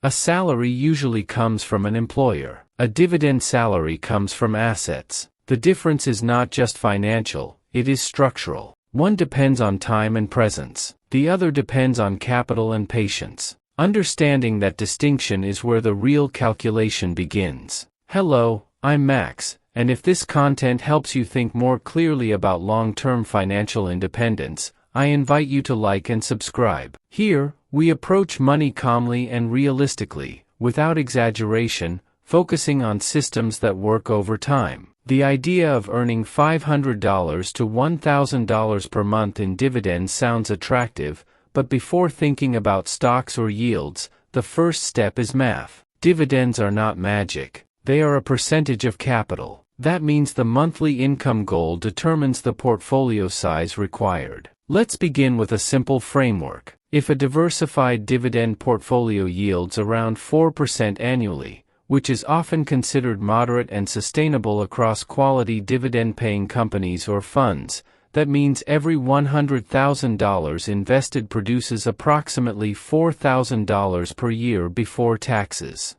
A salary usually comes from an employer. A dividend salary comes from assets. The difference is not just financial, it is structural. One depends on time and presence. The other depends on capital and patience. Understanding that distinction is where the real calculation begins. Hello, I'm Max, and if this content helps you think more clearly about long-term financial independence, I invite you to like and subscribe. Here, we approach money calmly and realistically, without exaggeration, focusing on systems that work over time. The idea of earning $500 to $1,000 per month in dividends sounds attractive, but before thinking about stocks or yields, the first step is math. Dividends are not magic. They are a percentage of capital. That means the monthly income goal determines the portfolio size required. Let's begin with a simple framework. If a diversified dividend portfolio yields around 4% annually, which is often considered moderate and sustainable across quality dividend-paying companies or funds, that means every $100,000 invested produces approximately $4,000 per year before taxes.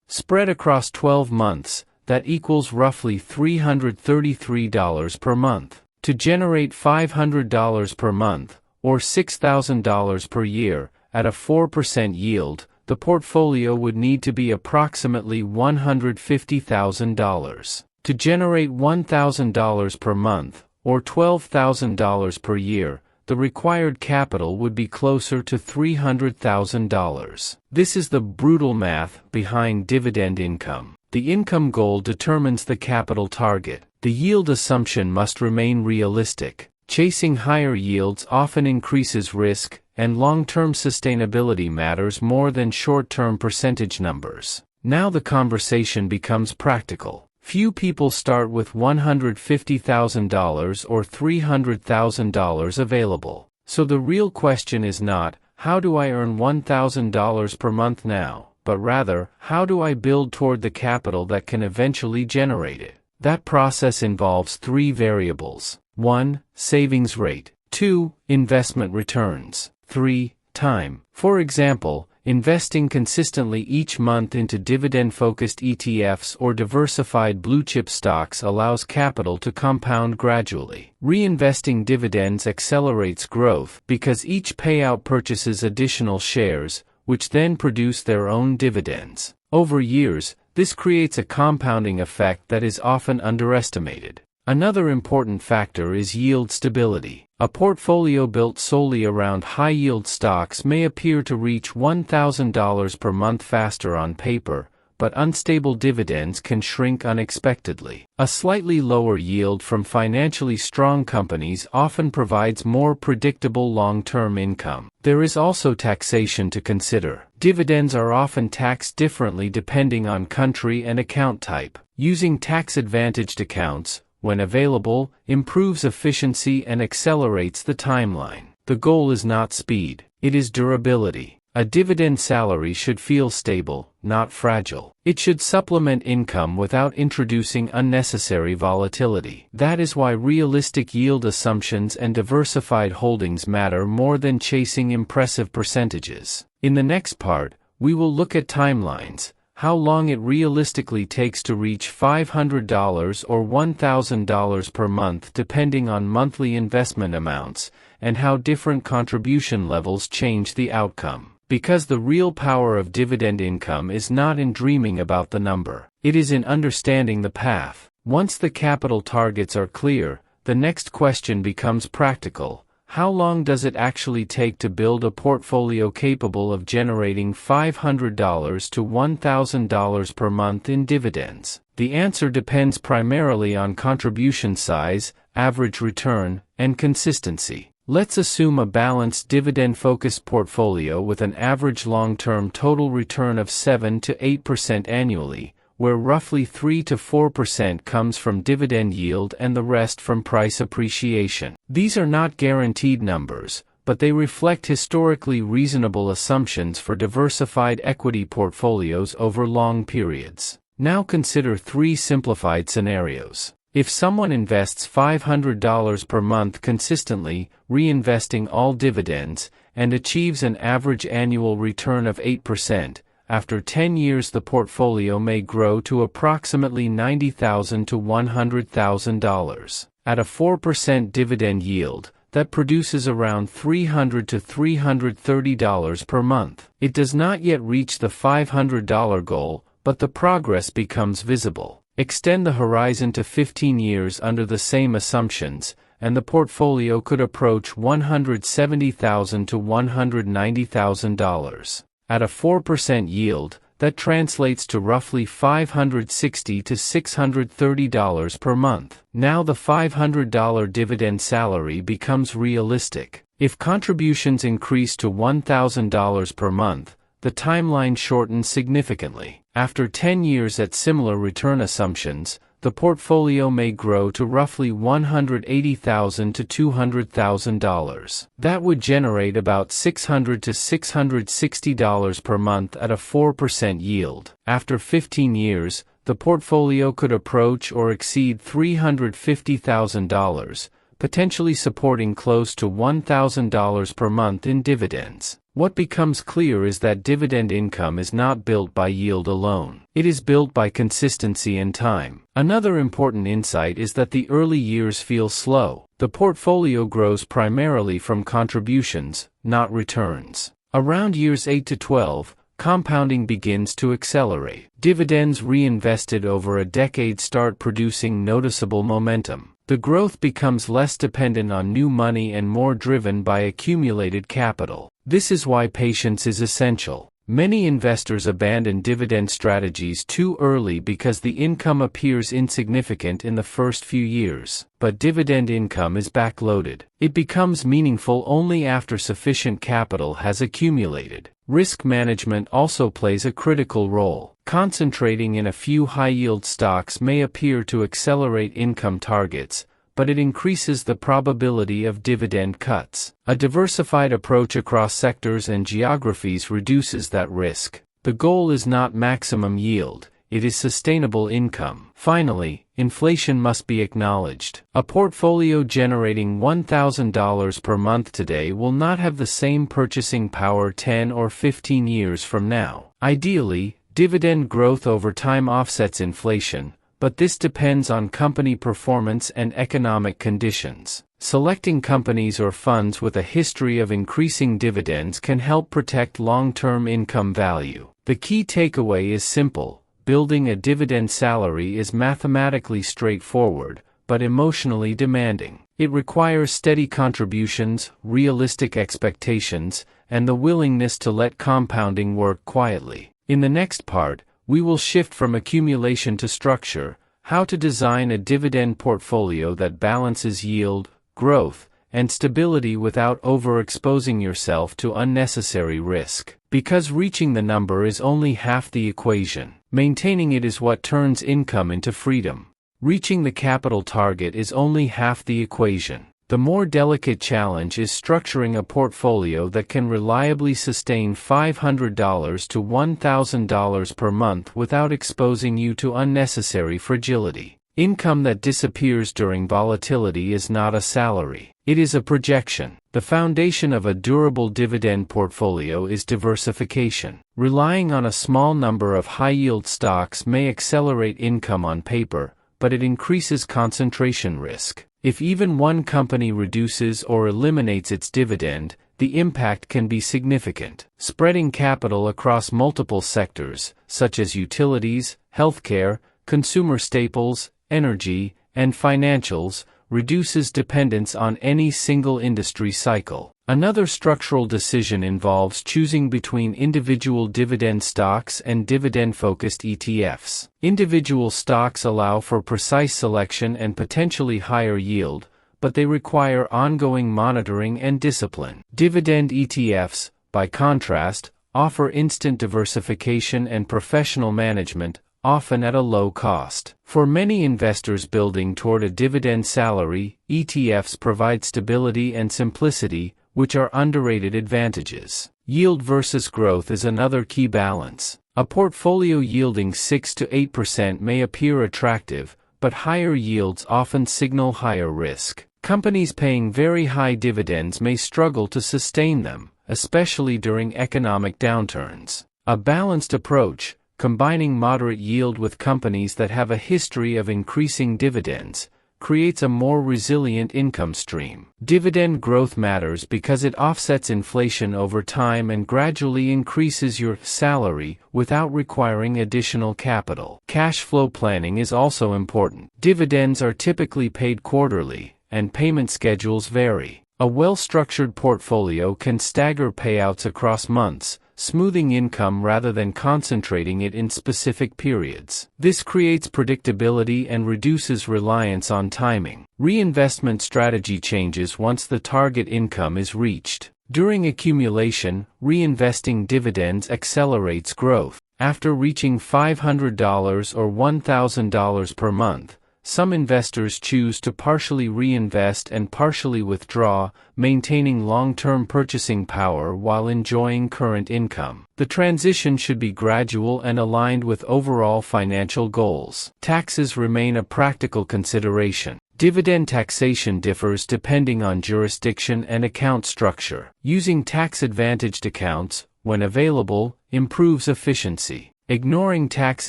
Spread across 12 months, that equals roughly $333 per month. To generate $500 per month, or $6,000 per year, at a 4% yield, the portfolio would need to be approximately $150,000. To generate $1,000 per month, or $12,000 per year, the required capital would be closer to $300,000. This is the brutal math behind dividend income. The income goal determines the capital target. The yield assumption must remain realistic. Chasing higher yields often increases risk, and long-term sustainability matters more than short-term percentage numbers. Now the conversation becomes practical. Few people start with $150,000 or $300,000 available. So the real question is not, how do I earn $1,000 per month now, but rather, how do I build toward the capital that can eventually generate it? That process involves three variables. 1. Savings rate. 2. Investment returns. 3. Time. For example, investing consistently each month into dividend-focused ETFs or diversified blue-chip stocks allows capital to compound gradually. Reinvesting dividends accelerates growth because each payout purchases additional shares, which then produce their own dividends. Over years, this creates a compounding effect that is often underestimated. Another important factor is yield stability. A portfolio built solely around high-yield stocks may appear to reach $1,000 per month faster on paper, but unstable dividends can shrink unexpectedly. A slightly lower yield from financially strong companies often provides more predictable long-term income. There is also taxation to consider. Dividends are often taxed differently depending on country and account type. Using tax-advantaged accounts, when available, improves efficiency and accelerates the timeline. The goal is not speed, it is durability. A dividend salary should feel stable, not fragile. It should supplement income without introducing unnecessary volatility. That is why realistic yield assumptions and diversified holdings matter more than chasing impressive percentages. In the next part, we will look at timelines, how long it realistically takes to reach $500 or $1,000 per month depending on monthly investment amounts, and how different contribution levels change the outcome. Because the real power of dividend income is not in dreaming about the number. It is in understanding the path. Once the capital targets are clear, the next question becomes practical. How long does it actually take to build a portfolio capable of generating $500 to $1,000 per month in dividends? The answer depends primarily on contribution size, average return, and consistency. Let's assume a balanced dividend-focused portfolio with an average long-term total return of 7 to 8% annually, where roughly 3 to 4% comes from dividend yield and the rest from price appreciation. These are not guaranteed numbers, but they reflect historically reasonable assumptions for diversified equity portfolios over long periods. Now consider three simplified scenarios. If someone invests $500 per month consistently, reinvesting all dividends, and achieves an average annual return of 8%, after 10 years the portfolio may grow to approximately $90,000 to $100,000. At a 4% dividend yield, that produces around $300 to $330 per month. It does not yet reach the $500 goal, but the progress becomes visible. Extend the horizon to 15 years under the same assumptions, and the portfolio could approach $170,000 to $190,000. At a 4% yield, that translates to roughly $560 to $630 per month. Now the $500 dividend salary becomes realistic. If contributions increase to $1,000 per month, the timeline shortens significantly. After 10 years at similar return assumptions, the portfolio may grow to roughly $180,000 to $200,000. That would generate about $600 to $660 per month at a 4% yield. After 15 years, the portfolio could approach or exceed $350,000, potentially supporting close to $1,000 per month in dividends. What becomes clear is that dividend income is not built by yield alone. It is built by consistency and time. Another important insight is that the early years feel slow. The portfolio grows primarily from contributions, not returns. Around years 8 to 12, compounding begins to accelerate. Dividends reinvested over a decade start producing noticeable momentum. The growth becomes less dependent on new money and more driven by accumulated capital. This is why patience is essential. Many investors abandon dividend strategies too early because the income appears insignificant in the first few years. But dividend income is backloaded. It becomes meaningful only after sufficient capital has accumulated. Risk management also plays a critical role. Concentrating in a few high-yield stocks may appear to accelerate income targets, but it increases the probability of dividend cuts. A diversified approach across sectors and geographies reduces that risk. The goal is not maximum yield, it is sustainable income. Finally, inflation must be acknowledged. A portfolio generating $1,000 per month today will not have the same purchasing power 10 or 15 years from now. Ideally, dividend growth over time offsets inflation, but this depends on company performance and economic conditions. Selecting companies or funds with a history of increasing dividends can help protect long-term income value. The key takeaway is simple: building a dividend salary is mathematically straightforward, but emotionally demanding. It requires steady contributions, realistic expectations, and the willingness to let compounding work quietly. In the next part, we will shift from accumulation to structure, how to design a dividend portfolio that balances yield, growth, and stability without overexposing yourself to unnecessary risk. Because reaching the number is only half the equation. Maintaining it is what turns income into freedom. Reaching the capital target is only half the equation. The more delicate challenge is structuring a portfolio that can reliably sustain $500 to $1,000 per month without exposing you to unnecessary fragility. Income that disappears during volatility is not a salary. It is a projection. The foundation of a durable dividend portfolio is diversification. Relying on a small number of high-yield stocks may accelerate income on paper, but it increases concentration risk. If even one company reduces or eliminates its dividend, the impact can be significant. Spreading capital across multiple sectors, such as utilities, healthcare, consumer staples, energy, and financials, reduces dependence on any single industry cycle. Another structural decision involves choosing between individual dividend stocks and dividend-focused ETFs. Individual stocks allow for precise selection and potentially higher yield, but they require ongoing monitoring and discipline. Dividend ETFs, by contrast, offer instant diversification and professional management, often at a low cost. For many investors building toward a dividend salary, ETFs provide stability and simplicity, which are underrated advantages. Yield versus growth is another key balance. A portfolio yielding 6 to 8% may appear attractive, but higher yields often signal higher risk. Companies paying very high dividends may struggle to sustain them, especially during economic downturns. A balanced approach, combining moderate yield with companies that have a history of increasing dividends, creates a more resilient income stream. Dividend growth matters because it offsets inflation over time and gradually increases your salary without requiring additional capital. Cash flow planning is also important. Dividends are typically paid quarterly, and payment schedules vary. A well-structured portfolio can stagger payouts across months, smoothing income rather than concentrating it in specific periods. This creates predictability and reduces reliance on timing. Reinvestment strategy changes once the target income is reached. During accumulation, reinvesting dividends accelerates growth. After reaching $500 or $1,000 per month, some investors choose to partially reinvest and partially withdraw, maintaining long-term purchasing power while enjoying current income. The transition should be gradual and aligned with overall financial goals. Taxes remain a practical consideration. Dividend taxation differs depending on jurisdiction and account structure. Using tax-advantaged accounts, when available, improves efficiency. Ignoring tax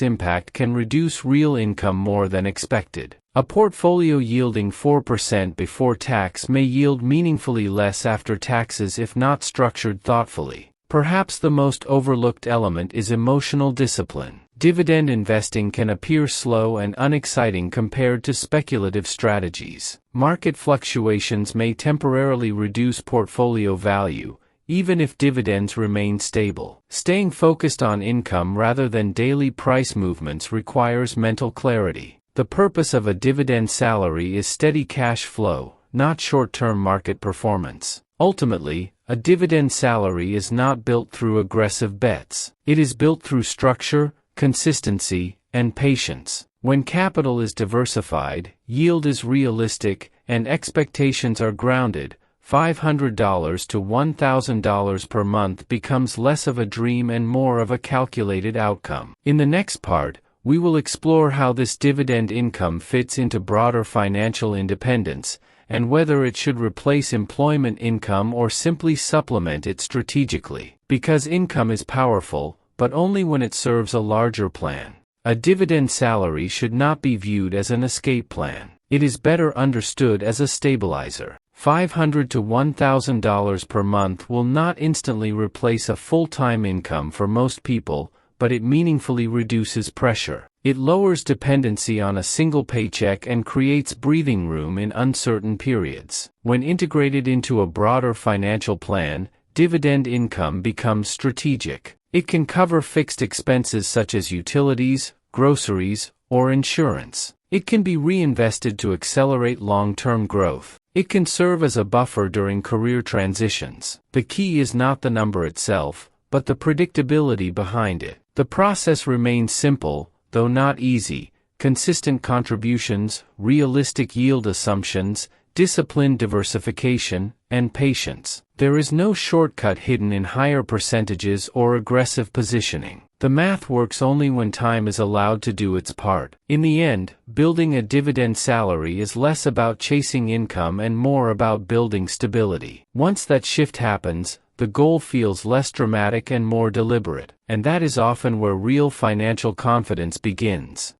impact can reduce real income more than expected. A portfolio yielding 4% before tax may yield meaningfully less after taxes if not structured thoughtfully. Perhaps the most overlooked element is emotional discipline. Dividend investing can appear slow and unexciting compared to speculative strategies. Market fluctuations may temporarily reduce portfolio value, even if dividends remain stable. Staying focused on income rather than daily price movements requires mental clarity. The purpose of a dividend salary is steady cash flow, not short-term market performance. Ultimately, a dividend salary is not built through aggressive bets. It is built through structure, consistency, and patience. When capital is diversified, yield is realistic, and expectations are grounded, $500 to $1,000 per month becomes less of a dream and more of a calculated outcome. In the next part, we will explore how this dividend income fits into broader financial independence, and whether it should replace employment income or simply supplement it strategically. Because income is powerful, but only when it serves a larger plan. A dividend salary should not be viewed as an escape plan. It is better understood as a stabilizer. $500 to $1,000 per month will not instantly replace a full-time income for most people, but it meaningfully reduces pressure. It lowers dependency on a single paycheck and creates breathing room in uncertain periods. When integrated into a broader financial plan, dividend income becomes strategic. It can cover fixed expenses such as utilities, groceries, or insurance. It can be reinvested to accelerate long-term growth. It can serve as a buffer during career transitions. The key is not the number itself, but the predictability behind it. The process remains simple, though not easy. Consistent contributions, realistic yield assumptions, disciplined diversification, and patience. There is no shortcut hidden in higher percentages or aggressive positioning. The math works only when time is allowed to do its part. In the end, building a dividend salary is less about chasing income and more about building stability. Once that shift happens, the goal feels less dramatic and more deliberate, and that is often where real financial confidence begins.